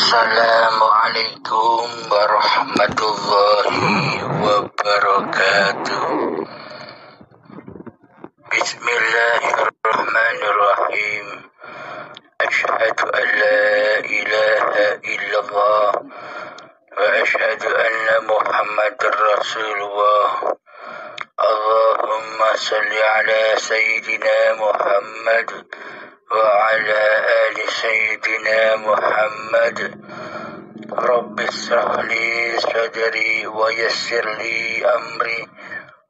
Assalamualaikum warahmatullahi wabarakatuh. Bismillahirrahmanirrahim. Asyhadu an la ilaha illallah wa asyhadu anna Muhammadar Rasulullah. Allahumma salli ala Sayyidina Muhammad wa ala ali Sayyidina Muhammad. Rabbi shrah li sadri wa yassir li amri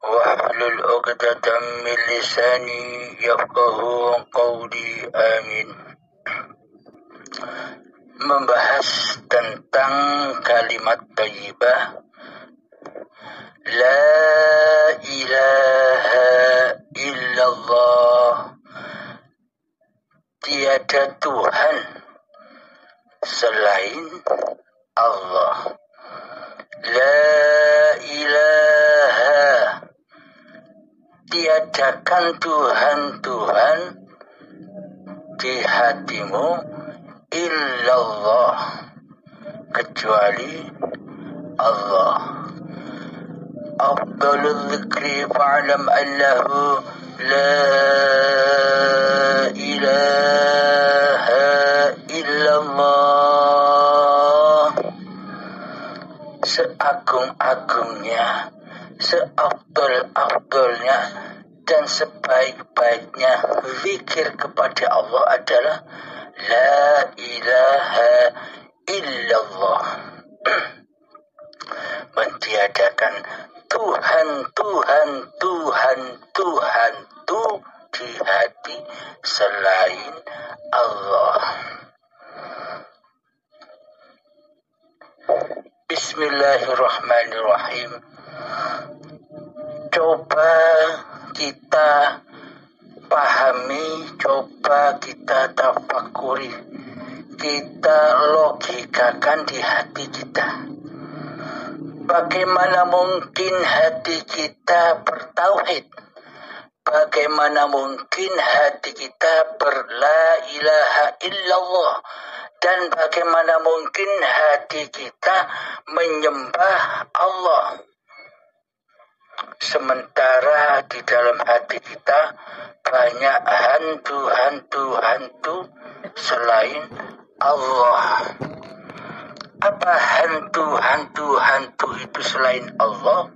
wahlul 'uqdatam min lisani yafqahu qawli. Amin. Membahas tentang kalimat thayyibah La ilaha illallah. Tiada Tuhan selain Allah. La ilaha. Tiadakan Tuhan di hatimu illallah, kecuali Allah. Afdalul dzikri fa'lam annahu la ilaha illallah. Seagung-agungnya, seafdal-afdalnya, dan sebaik-baiknya zikir kepada Allah adalah la ilaha illallah. Mentiadakan Tuhan di hati selain Allah. Bismillahirrahmanirrahim. Coba kita pahami, coba kita tafakuri, kita logikakan di hati kita. Bagaimana mungkin hati kita bertauhid? Bagaimana mungkin hati kita berla ilaha illallah? Dan bagaimana mungkin hati kita menyembah Allah? Sementara di dalam hati kita banyak hantu selain Allah. Apa hantu itu selain Allah?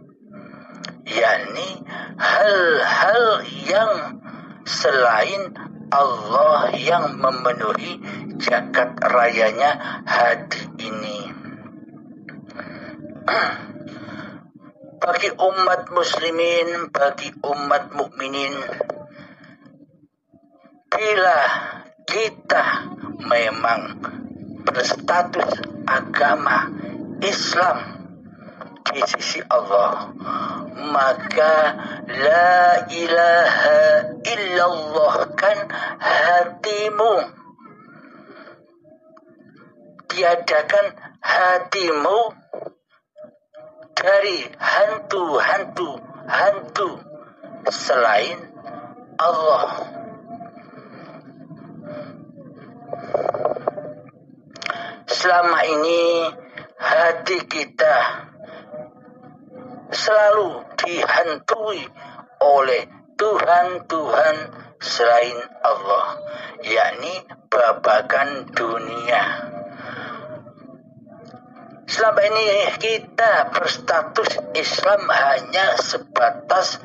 Yakni hal-hal yang selain Allah yang memenuhi jagat rayanya hati ini. Bagi umat muslimin, bagi umat mukminin, bila kita memang berstatus agama Islam di sisi Allah, maka la ilaha illallah kan hatimu. Tiadakan hatimu dari hantu selain Allah. Selama ini hati kita selalu dihantui oleh Tuhan selain Allah, yakni babagan dunia. Selama ini kita berstatus Islam hanya sebatas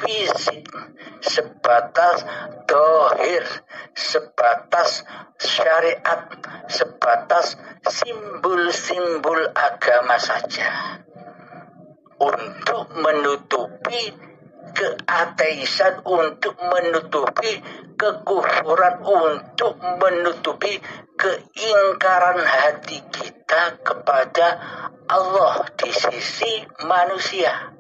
fisik, sebatas dohir, sebatas syariat, sebatas simbol-simbol agama saja, untuk menutupi keateisan, untuk menutupi kekufuran, untuk menutupi keingkaran hati kita kepada Allah di sisi manusia.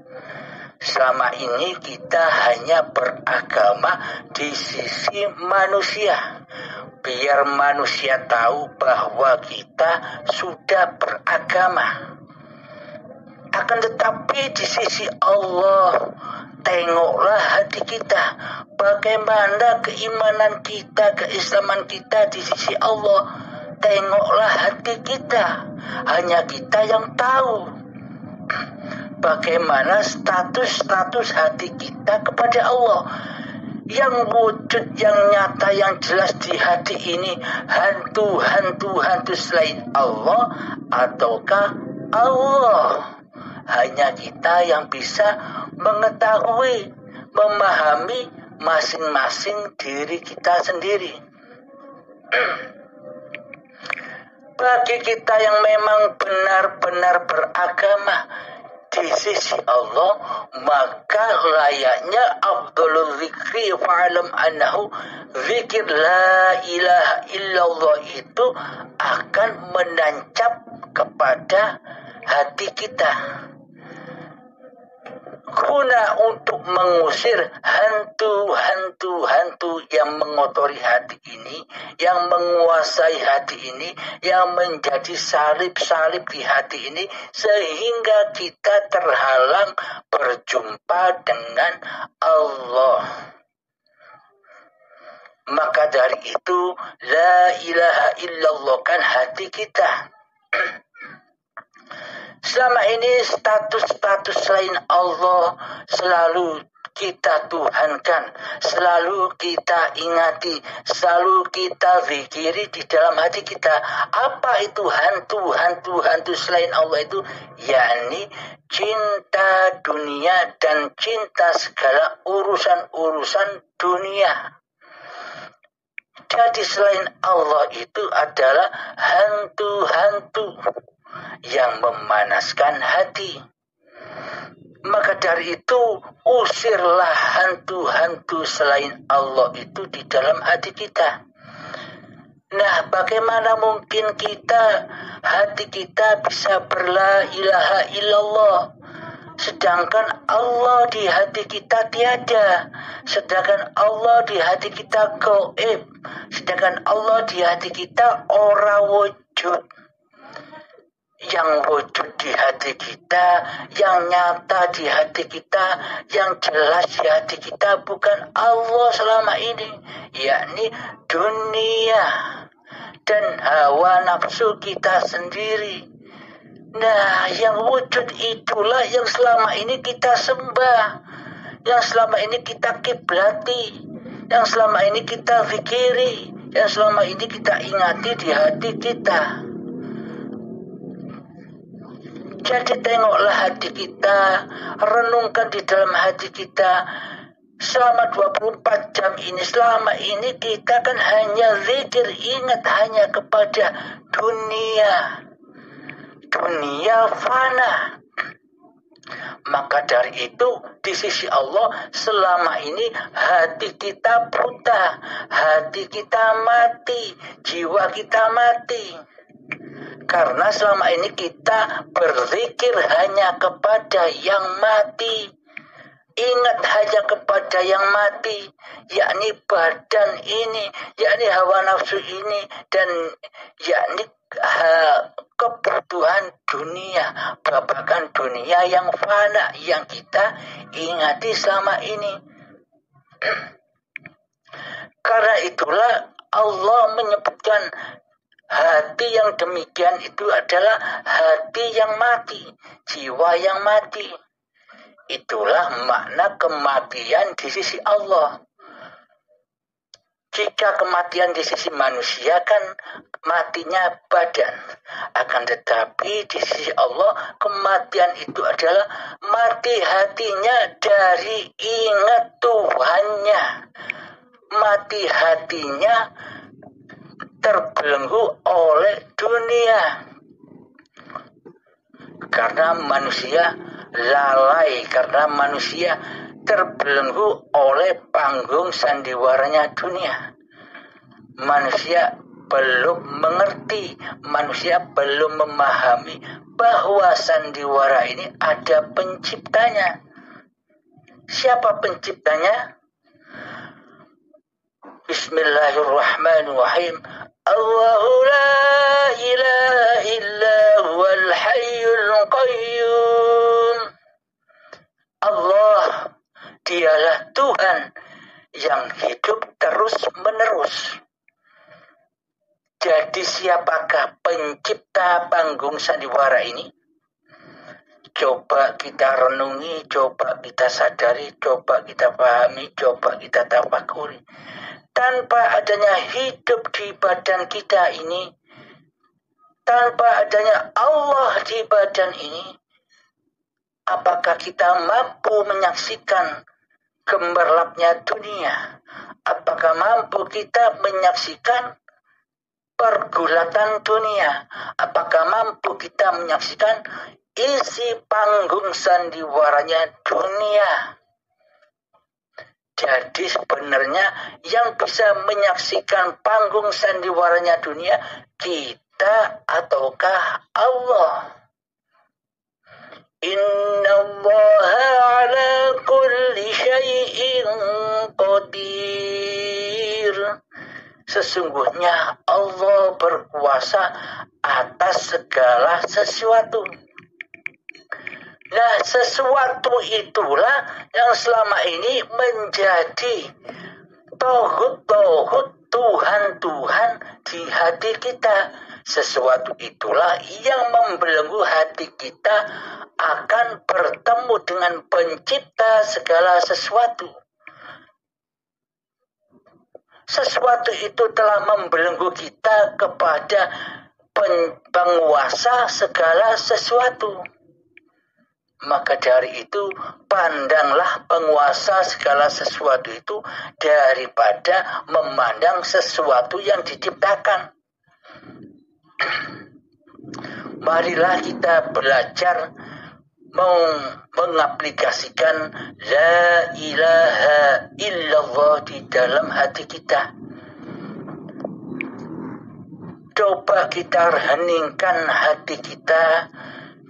Selama ini kita hanya beragama di sisi manusia, biar manusia tahu bahwa kita sudah beragama. Akan tetapi di sisi Allah, tengoklah hati kita, bagaimana keimanan kita, keislaman kita di sisi Allah. tengoklah hati kita. Hanya kita yang tahu bagaimana status hati kita kepada Allah. Yang wujud, yang nyata, yang jelas di hati ini hantu selain Allah ataukah Allah? Hanya kita yang bisa mengetahui, memahami masing-masing diri kita sendiri. Bagi kita yang memang benar-benar beragama di sisi Allah, maka layaknya afdhalul zikri fa'alam annahu zikir la ilaha illallah itu akan menancap kepada hati kita, guna untuk mengusir hantu yang mengotori hati ini, yang menguasai hati ini, yang menjadi salib-salib di hati ini, sehingga kita terhalang berjumpa dengan Allah. Maka dari itu, la ilaha illallah kan hati kita. Selama ini status selain Allah selalu kita tuhankan, selalu kita ingati, selalu kita zikiri di dalam hati kita. Apa itu hantu selain Allah itu? Yakni cinta dunia dan cinta segala urusan dunia. Jadi selain Allah itu adalah hantu yang memanaskan hati. Maka dari itu usirlah hantu selain Allah itu di dalam hati kita. Nah, bagaimana mungkin hati kita bisa berla ilaha illallah, sedangkan Allah di hati kita tiada, sedangkan Allah di hati kita gaib, sedangkan Allah di hati kita ora wujud. Yang wujud di hati kita, yang nyata di hati kita, yang jelas di hati kita bukan Allah selama ini, yakni dunia dan hawa nafsu kita sendiri. Nah, yang wujud itulah yang selama ini kita sembah, yang selama ini kita kiblati, yang selama ini kita fikiri, yang selama ini kita ingati di hati kita. Jadi tengoklah hati kita, renungkan di dalam hati kita. Selama 24 jam ini, selama ini kita kan hanya zikir, ingat hanya kepada dunia. Dunia fana. Maka dari itu di sisi Allah selama ini hati kita buta, hati kita mati, jiwa kita mati. Karena selama ini kita berzikir hanya kepada yang mati. Ingat hanya kepada yang mati, yakni badan ini, yakni hawa nafsu ini, dan yakni kebutuhan dunia, babakan dunia yang fana yang kita ingati selama ini. Karena itulah Allah menyebutkan hati yang demikian itu adalah hati yang mati, jiwa yang mati. Itulah makna kematian di sisi Allah. Jika kematian di sisi manusia kan matinya badan. Akan tetapi di sisi Allah kematian itu adalah mati hatinya dari ingat Tuhannya. Mati hatinya terbelenggu oleh dunia. Karena manusia lalai, karena manusia terbelenggu oleh panggung sandiwaranya dunia. Manusia belum mengerti, manusia belum memahami bahwa sandiwara ini ada penciptanya. Siapa penciptanya? Bismillahirrahmanirrahim. Allahu la ilaha illa huwal hayyul qayyum. Allah, dialah Tuhan yang hidup terus menerus. Jadi siapakah pencipta panggung sandiwara ini? Coba kita renungi, coba kita sadari, coba kita pahami, coba kita tafakuri. Tanpa adanya hidup di badan kita ini, tanpa adanya Allah di badan ini, apakah kita mampu menyaksikan gemerlapnya dunia? Apakah mampu kita menyaksikan pergulatan dunia? Apakah mampu kita menyaksikan isi panggung sandiwaranya dunia? Jadi sebenarnya yang bisa menyaksikan panggung sandiwaranya dunia kita ataukah Allah? Inna Allaha ala kulli syai'in qadir. Sesungguhnya Allah berkuasa atas segala sesuatu. Nah, sesuatu itulah yang selama ini menjadi tauhid, Tuhan di hati kita. Sesuatu itulah yang membelenggu hati kita akan bertemu dengan pencipta segala sesuatu. Sesuatu itu telah membelenggu kita kepada penguasa segala sesuatu. Maka dari itu, pandanglah penguasa segala sesuatu itu daripada memandang sesuatu yang diciptakan. Marilah kita belajar mengaplikasikan La ilaha illallah di dalam hati kita. Coba kita heningkan hati kita,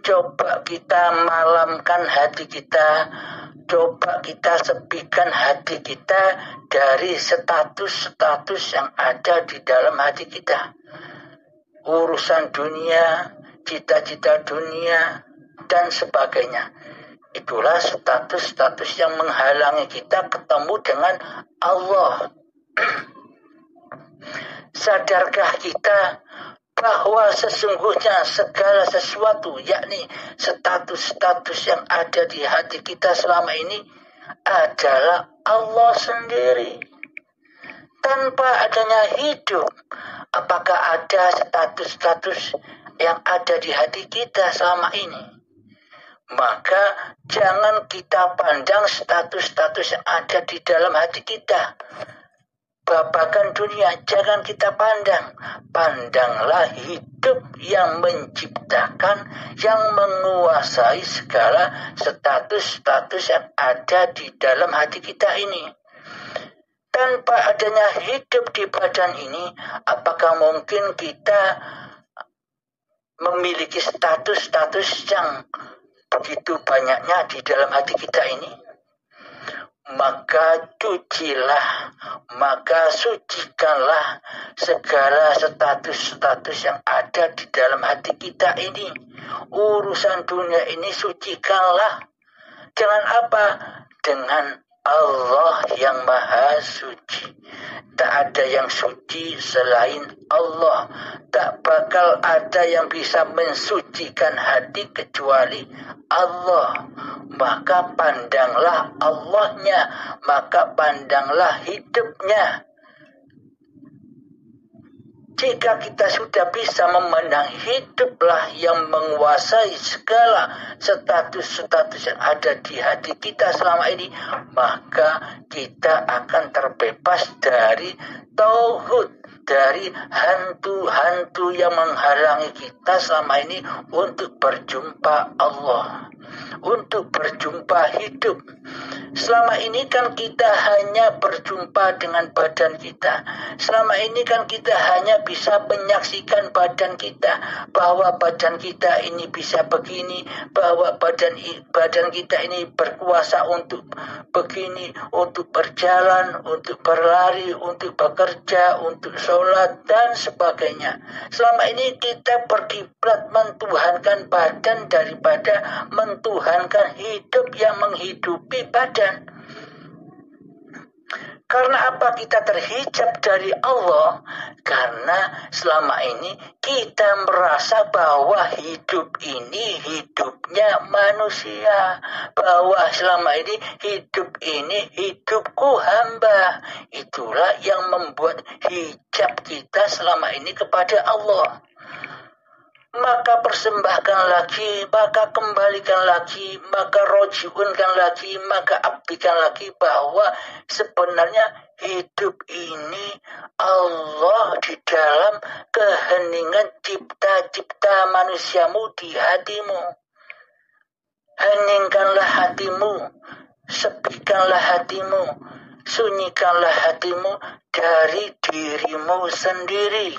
coba kita malamkan hati kita, coba kita sepikan hati kita dari status-status yang ada di dalam hati kita. Urusan dunia, cita-cita dunia, dan sebagainya. Itulah status-status yang menghalangi kita ketemu dengan Allah. Sadarkah kita bahwa sesungguhnya segala sesuatu, yakni status-status yang ada di hati kita selama ini adalah Allah sendiri. Tanpa adanya hidup, apakah ada status-status yang ada di hati kita selama ini? Maka jangan kita pandang status-status yang ada di dalam hati kita. Babakan dunia jangan kita pandang. Pandanglah hidup yang menciptakan, yang menguasai segala status-status yang ada di dalam hati kita ini. Tanpa adanya hidup di badan ini, apakah mungkin kita memiliki status-status yang begitu banyaknya di dalam hati kita ini? Maka cucilah, maka sucikanlah segala status-status yang ada di dalam hati kita ini. Urusan dunia ini sucikanlah. Dengan apa? Dengan Allah yang Maha Suci. Tak ada yang suci selain Allah. Tak bakal ada yang bisa mensucikan hati kecuali Allah. Maka pandanglah Allahnya, maka pandanglah hidupnya. Jika kita sudah bisa memandang hiduplah yang menguasai segala status-status yang ada di hati kita selama ini, maka kita akan terbebas dari tauhid, dari hantu-hantu yang menghalangi kita selama ini untuk berjumpa Allah, untuk berjumpa hidup. Selama ini kan kita hanya berjumpa dengan badan kita. Selama ini kan kita hanya bisa menyaksikan badan kita, bahwa badan kita ini bisa begini, bahwa badan kita ini berkuasa untuk begini, untuk berjalan, untuk berlari, untuk bekerja, untuk sholat, dan sebagainya. Selama ini kita berkiblat mentuhankan badan daripada mentuhankan hidup yang menghidupi badan. Karena apa kita terhijab dari Allah? Karena selama ini kita merasa bahwa hidup ini hidupnya manusia. Bahwa selama ini hidupku hamba. Itulah yang membuat hijab kita selama ini kepada Allah. Maka persembahkan lagi, maka kembalikan lagi, maka rojiunkan lagi, maka abdikan lagi bahwa sebenarnya hidup ini Allah di dalam keheningan cipta-cipta manusiamu di hatimu. Heningkanlah hatimu, sepikanlah hatimu, sunyikanlah hatimu dari dirimu sendiri,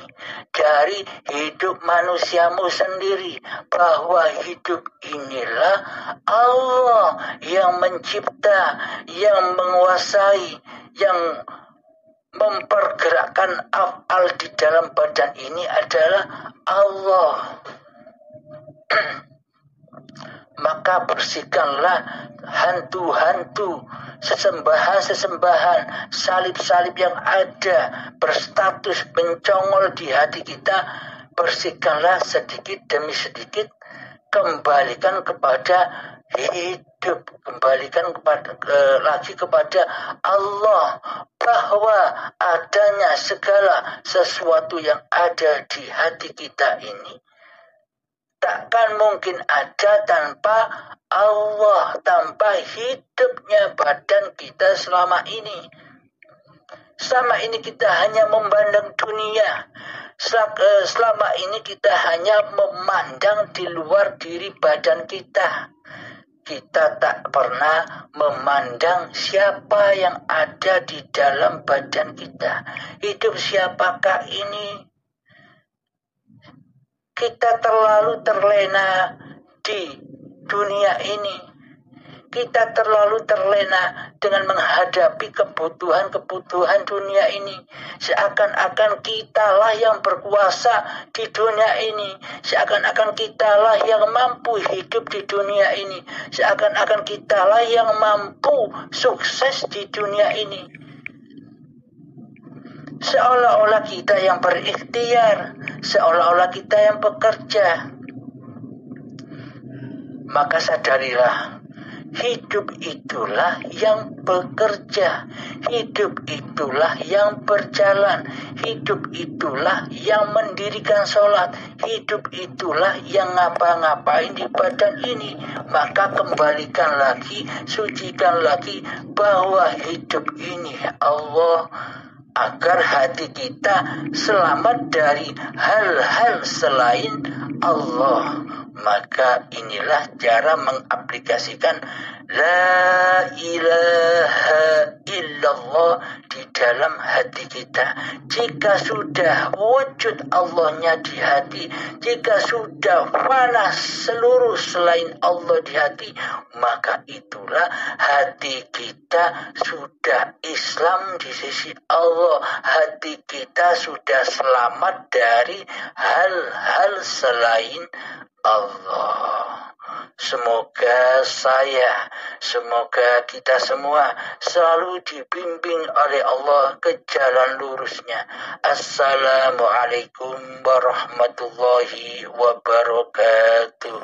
dari hidup manusiamu sendiri, bahwa hidup inilah Allah yang mencipta, yang menguasai, yang mempergerakkan af'al di dalam badan ini adalah Allah. Maka bersihkanlah hantu-hantu, sesembahan-sesembahan, salib-salib yang ada berstatus mencongol di hati kita. Bersihkanlah sedikit demi sedikit, kembalikan kepada hidup, kembalikan lagi kepada Allah, bahwa adanya segala sesuatu yang ada di hati kita ini takkan mungkin ada tanpa Allah, tanpa hidupnya badan kita selama ini. Selama ini kita hanya memandang dunia. Selama ini kita hanya memandang di luar diri badan kita. Kita tak pernah memandang siapa yang ada di dalam badan kita. Hidup siapakah ini? Kita terlalu terlena di dunia ini. Kita terlalu terlena dengan menghadapi kebutuhan-kebutuhan dunia ini. Seakan-akan kitalah yang berkuasa di dunia ini. Seakan-akan kitalah yang mampu hidup di dunia ini. Seakan-akan kitalah yang mampu sukses di dunia ini. Seolah-olah kita yang berikhtiar, seolah-olah kita yang bekerja. Maka sadarilah, hidup itulah yang bekerja, hidup itulah yang berjalan, hidup itulah yang mendirikan sholat, hidup itulah yang ngapa-ngapain di badan ini. Maka kembalikan lagi, sucikan lagi bahwa hidup ini Allah, agar hati kita selamat dari hal-hal selain Allah. Maka inilah cara mengaplikasikan La ilaha illallah di dalam hati kita. Jika sudah wujud Allahnya di hati, jika sudah fana seluruh selain Allah di hati, maka itulah hati kita sudah Islam di sisi Allah. Hati kita sudah selamat dari hal-hal selain Allah. Semoga semoga kita semua selalu dibimbing oleh Allah ke jalan lurusnya. Assalamualaikum warahmatullahi wabarakatuh.